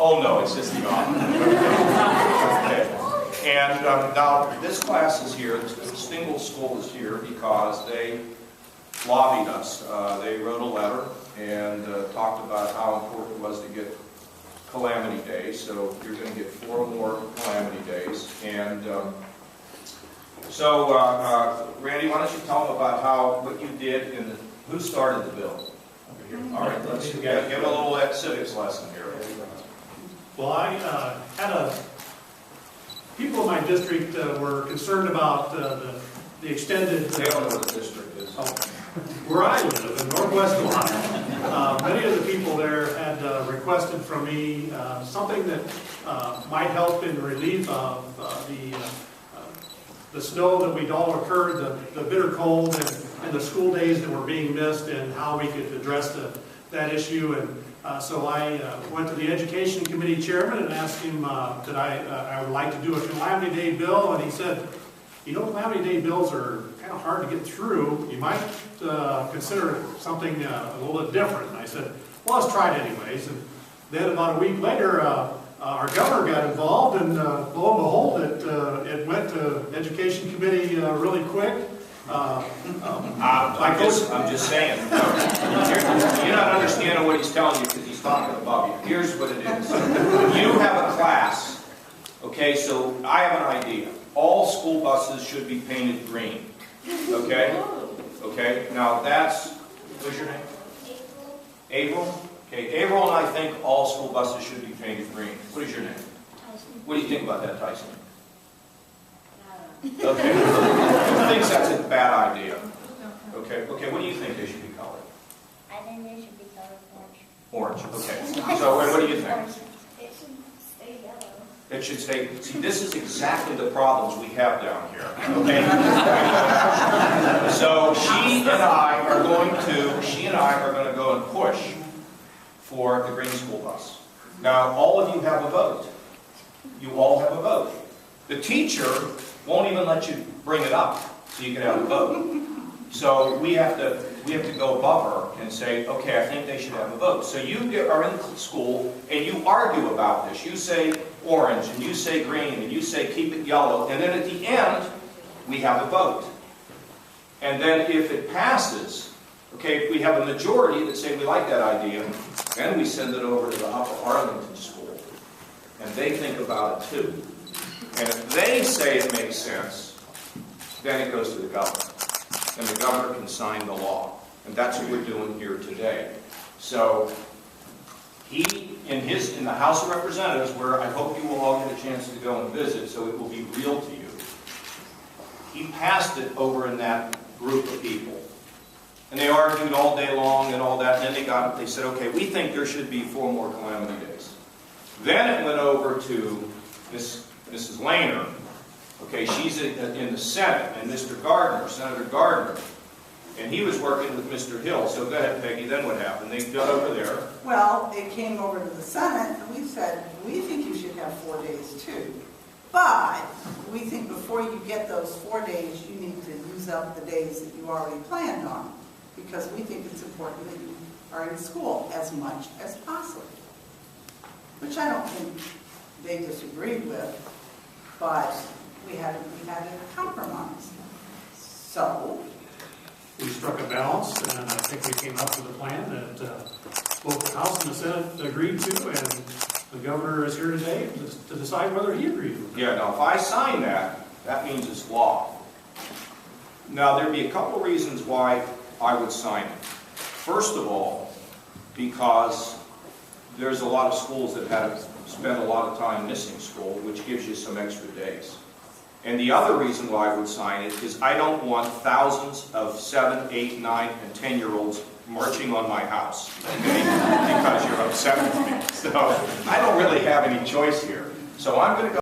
Oh, no, it's just the office. Okay. And now, this class is here, the Stingle School is here because they lobbied us. They wrote a letter and talked about how important it was to get calamity days. So you're going to get 4 more calamity days. And Randy, why don't you tell them about what you did and who started the bill? Over here. All right, let's give a little civics lesson here. Well, I people in my district were concerned about the extended. They don't know what the district is. Where I live, in northwest Ohio, many of the people there had requested from me something that might help in relief of the snow that we'd all occurred, the bitter cold, and the school days that were being missed, and how we could address that issue. And so I went to the Education Committee chairman and asked him that I would like to do a Calamity Day bill, and he said, you know, Calamity Day bills are kind of hard to get through. You might consider something a little bit different. And I said, well, let's try it anyways. And then about a week later, our governor got involved, and lo and behold, it went to Education Committee really quick. I'm just saying. You're not understanding what he's telling you because he's talking above you. Here's what it is. You have a class, okay, so I have an idea. All school buses should be painted green. Okay? Okay, now that's, what's your name? April? Okay, April and I think all school buses should be painted green. What is your name? Tyson. What do you think about that, Tyson? Okay. Who thinks that's a bad idea? Okay, okay, what do you think they should be colored? I think they should be colored Orange, okay. So, what do you think? It should stay yellow. It should stay, see, this is exactly the problems we have down here, okay? So, she and I are going to go and push for the green school bus. Now, all of you have a vote. You all have a vote. The teacher won't even let you bring it up so you can have a vote. So we have to go above her and say, okay, I think they should have a vote. So you are in school and you argue about this. You say orange and you say green and you say keep it yellow. And then at the end, we have a vote. And then if it passes, okay, if we have a majority that say we like that idea, then we send it over to the Upper Arlington School. And they think about it too. And if they say it makes sense, then it goes to the governor. And the governor can sign the law. And that's what we're doing here today. So, he, in the House of Representatives, where I hope you will all get a chance to go and visit so it will be real to you, he passed it over in that group of people. And they argued all day long and all that, and then they said, okay, we think there should be 4 more calamity days. Then it went over to Mrs. Lehner. Okay, she's in the Senate, and Mr. Gardner, Senator Gardner, and he was working with Mr. Hill. So go ahead, Peggy, then what happened? They got over there. Well, it came over to the Senate, and we said, we think you should have 4 days too. But we think before you get those 4 days, you need to use up the days that you already planned on, because we think it's important that you are in school as much as possible. Which I don't think they disagreed with, but we had a compromise. So We struck a balance, and I think we came up with a plan that both the House and the Senate agreed to, and the governor is here today to decide whether he agrees with it. Yeah, now if I sign that, that means it's law. Now there'd be a couple of reasons why I would sign it. First of all, because there's a lot of schools that have spent a lot of time missing school, which gives you some extra days. And the other reason why I would sign it is I don't want thousands of 7, 8, 9, and 10-year-olds marching on my house, okay? Because you're upset with me. So I don't really have any choice here. So I'm going to go